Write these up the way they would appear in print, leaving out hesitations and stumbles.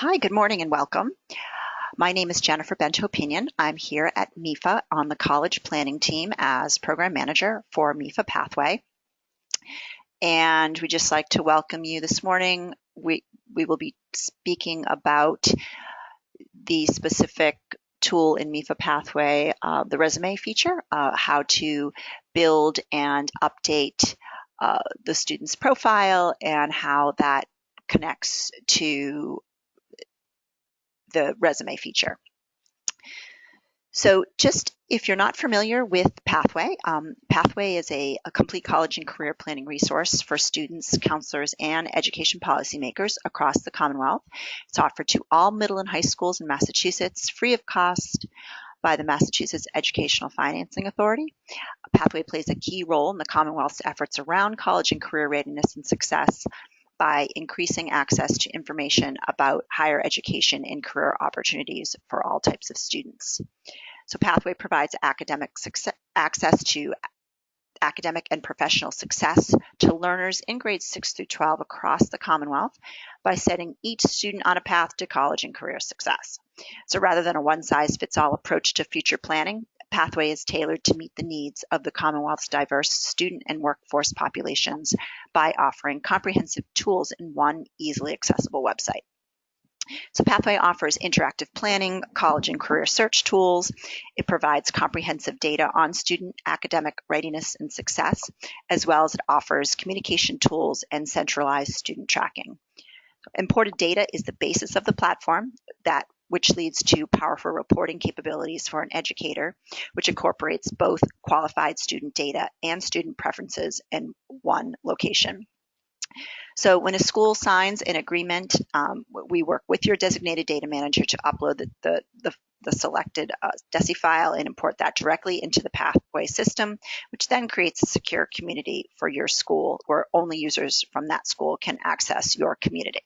Hi, good morning and welcome. My name is Jennifer Bento-Pinion. I'm here at MEFA on the college planning team as program manager for MEFA Pathway. And we'd just like to welcome you this morning. We will be speaking about the specific tool in MEFA Pathway, the resume feature, how to build and update the student's profile and how that connects to the resume feature. So just if you're not familiar with Pathway, Pathway is a complete college and career planning resource for students, counselors, and education policymakers across the Commonwealth. It's offered to all middle and high schools in Massachusetts, free of cost by the Massachusetts Educational Financing Authority. Pathway plays a key role in the Commonwealth's efforts around college and career readiness and success by increasing access to information about higher education and career opportunities for all types of students. So Pathway provides access to academic and professional success to learners in grades 6 through 12 across the Commonwealth by setting each student on a path to college and career success. So rather than a one-size-fits-all approach to future planning, Pathway is tailored to meet the needs of the Commonwealth's diverse student and workforce populations by offering comprehensive tools in one easily accessible website. So Pathway offers interactive planning, college and career search tools. It provides comprehensive data on student academic readiness and success, as well as it offers communication tools and centralized student tracking. Imported data is the basis of the platform, which leads to powerful reporting capabilities for an educator, which incorporates both qualified student data and student preferences in one location. So when a school signs an agreement, we work with your designated data manager to upload the selected DESI file and import that directly into the Pathway system, which then creates a secure community for your school where only users from that school can access your community.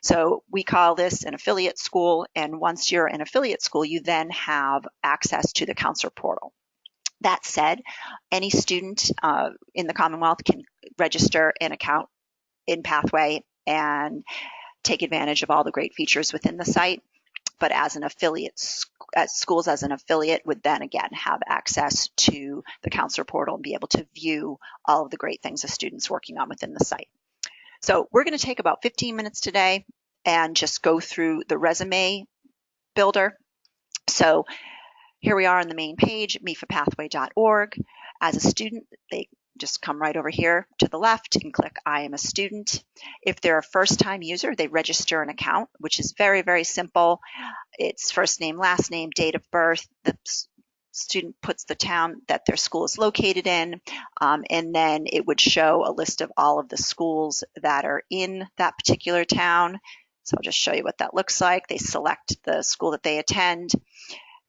So we call this an affiliate school, and once you're an affiliate school, you then have access to the counselor portal. That said, any student in the Commonwealth can register an account in Pathway and take advantage of all the great features within the site. But as an affiliate, schools as an affiliate would then again have access to the counselor portal and be able to view all of the great things a student's working on within the site. So we're going to take about 15 minutes today and just go through the resume builder. So here we are on the main page, mefapathway.org. As a student, they just come right over here to the left and click I am a student. If they're a first-time user, they register an account, which is very, very simple. It's first name, last name, date of birth. The student puts the town that their school is located in, and then it would show a list of all of the schools that are in that particular town. So I'll just show you what that looks like. They select the school that they attend,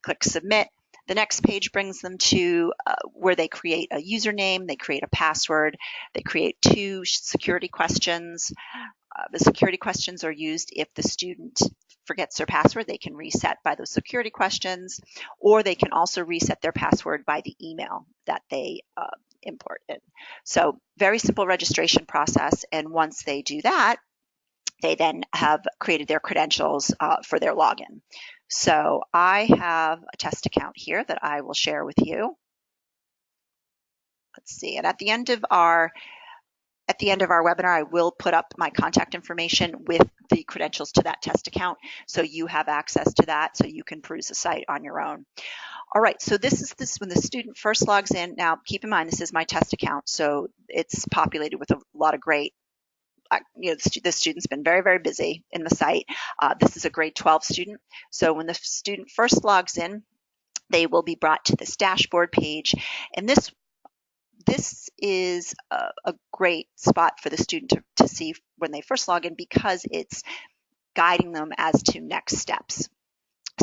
click submit. The next page brings them to where they create a username, they create a password, they create 2 security questions. The security questions are used if the student forgets their password. They can reset by those security questions, or they can also reset their password by the email that they import in. So very simple registration process, and once they do that, they then have created their credentials for their login. So I have a test account here that I will share with you. Let's see, and at the end of our webinar, I will put up my contact information with the credentials to that test account, so you have access to that, so you can peruse the site on your own. All right, so this is when the student first logs in. Now, keep in mind, this is my test account, so it's populated with a lot of great, the student's been very, very busy in the site. This is a grade 12 student. So when the student first logs in, they will be brought to this dashboard page. And this is a great spot for the student to see when they first log in, because it's guiding them as to next steps.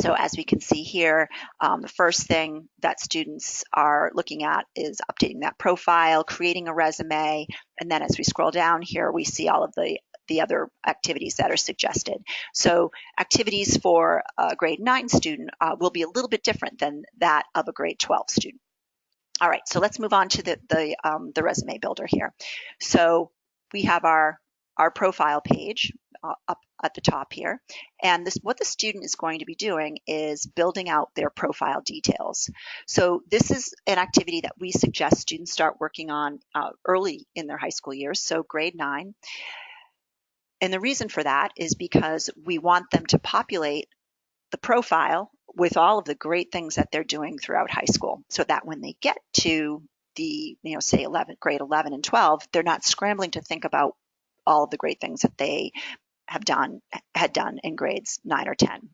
So as we can see here, the first thing that students are looking at is updating that profile, creating a resume, and then as we scroll down here, we see all of the other activities that are suggested. So activities for a grade 9 student will be a little bit different than that of a grade 12 student. All right, so let's move on to the resume builder here. So we have our profile page. up at the top here. And what the student is going to be doing is building out their profile details. So this is an activity that we suggest students start working on early in their high school years, so grade 9. And the reason for that is because we want them to populate the profile with all of the great things that they're doing throughout high school, so that when they get to the, say grade 11 and 12, they're not scrambling to think about all of the great things that they had done in grades 9 or 10.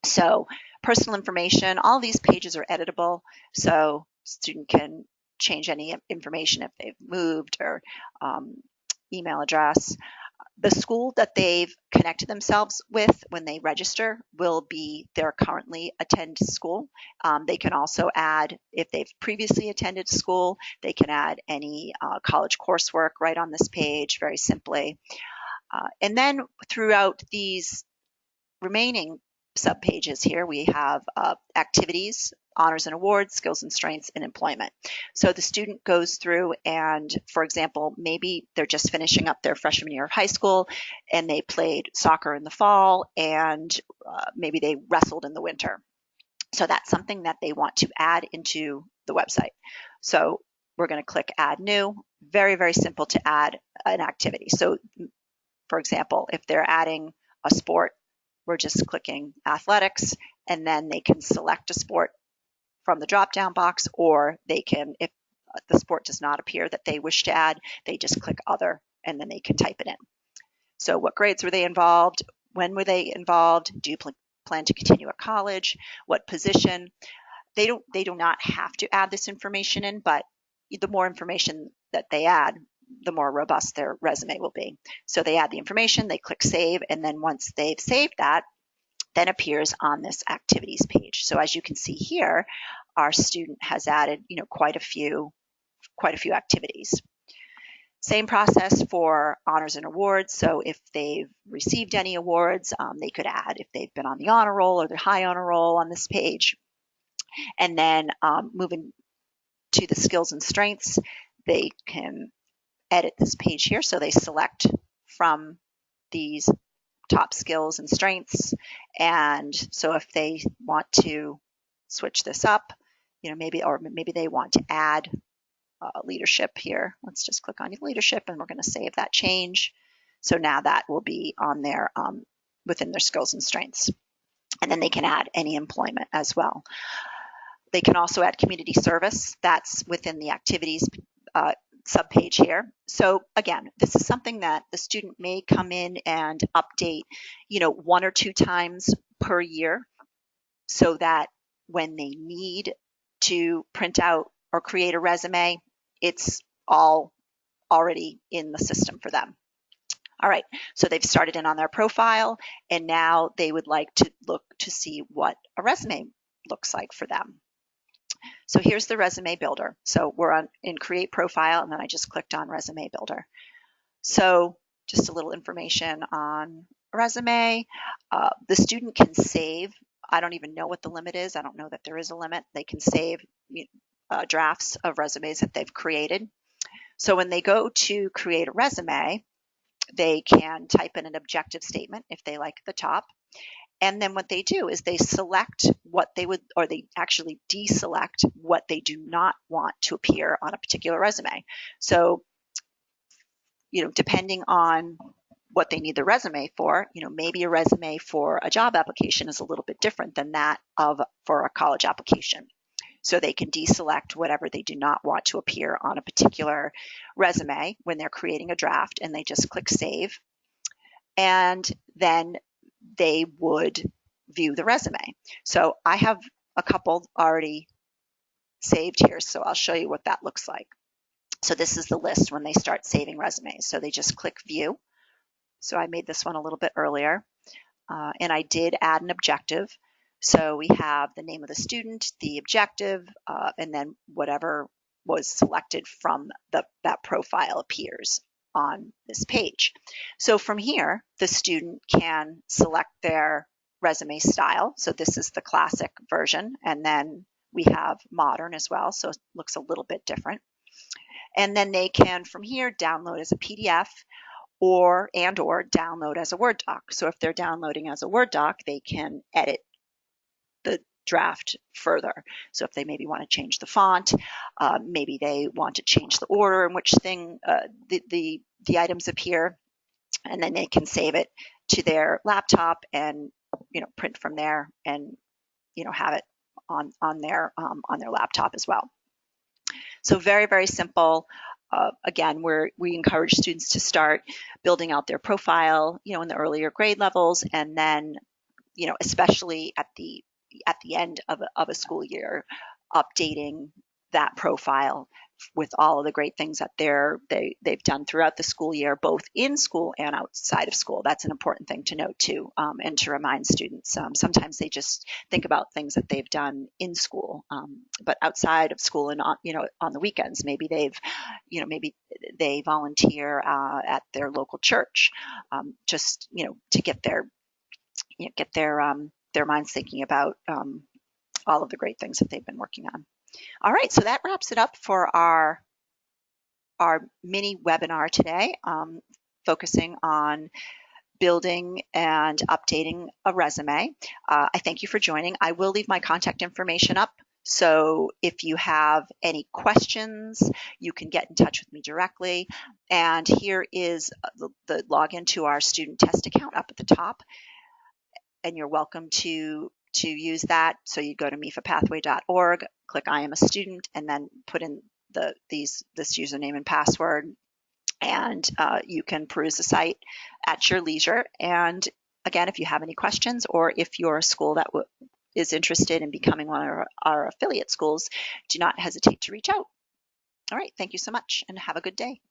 So personal information, all these pages are editable, so student can change any information if they've moved or email address. The school that they've connected themselves with when they register will be their currently attend school. They can also add, if they've previously attended school, they can add any college coursework right on this page very simply. And then throughout these remaining subpages here, we have activities, honors and awards, skills and strengths, and employment. So the student goes through and, for example, maybe they're just finishing up their freshman year of high school and they played soccer in the fall and maybe they wrestled in the winter. So that's something that they want to add into the website. So we're going to click Add New. Very, very simple to add an activity. So, for example, if they're adding a sport, we're just clicking athletics, and then they can select a sport from the drop-down box, or they can, if the sport does not appear that they wish to add, they just click other, and then they can type it in. So what grades were they involved? When were they involved? Do you plan to continue at college? What position? They do not have to add this information in, but the more information that they add, the more robust their resume will be. So they add the information, they click save, and then once they've saved that, then appears on this activities page. So as you can see here, our student has added, quite a few activities. Same process for honors and awards. So if they've received any awards, they could add if they've been on the honor roll or the high honor roll on this page. And then moving to the skills and strengths, they can edit this page here. So they select from these top skills and strengths. And so if they want to switch this up, maybe they want to add leadership here. Let's just click on leadership and we're going to save that change. So now that will be on there within their skills and strengths. And then they can add any employment as well. They can also add community service. That's within the activities subpage here. So again, this is something that the student may come in and update, 1 or 2 times per year, so that when they need to print out or create a resume, it's all already in the system for them. All right, so they've started in on their profile, and now they would like to look to see what a resume looks like for them. So here's the resume builder. So we're in create profile, and then I just clicked on resume builder. So just a little information on a resume. The student can save. I don't even know what the limit is. I don't know that there is a limit. They can save drafts of resumes that they've created. So when they go to create a resume, they can type in an objective statement if they like at the top. And then what they do is they select what they would, or they actually deselect what they do not want to appear on a particular resume. So, depending on what they need the resume for, maybe a resume for a job application is a little bit different than that for a college application. So they can deselect whatever they do not want to appear on a particular resume when they're creating a draft, and they just click save. And then they would view the resume. So I have a couple already saved here, so I'll show you what that looks like. So this is the list when they start saving resumes. So they just click view. So I made this one a little bit earlier, and I did add an objective. So we have the name of the student, the objective, and then whatever was selected from that profile appears on this page. So from here, the student can select their resume style. So this is the classic version, and then we have modern as well, so it looks a little bit different. And then they can, from here, download as a PDF, or download as a Word doc. So if they're downloading as a Word doc, they can edit the draft further. So if they maybe want to change the font, maybe they want to change the order in which the items appear, and then they can save it to their laptop and print from there and have it on their laptop as well. So very, very simple. Again, we encourage students to start building out their profile, in the earlier grade levels, and then, especially at the end of a school year, updating that profile with all of the great things that they've done throughout the school year, both in school and outside of school. That's an important thing to note too, and to remind students. Sometimes they just think about things that they've done in school, but outside of school and on the weekends, maybe they volunteer at their local church, just to get their minds thinking about all of the great things that they've been working on. All right, so that wraps it up for our mini webinar today, focusing on building and updating a resume. I thank you for joining. I will leave my contact information up, so if you have any questions, you can get in touch with me directly. And here is the login to our student test account up at the top, and you're welcome to use that. So you go to mefapathway.org, click I am a student, and then put in this username and password, and you can peruse the site at your leisure. And again, if you have any questions, or if you're a school that is interested in becoming one of our affiliate schools, do not hesitate to reach out. All right, thank you so much, and have a good day.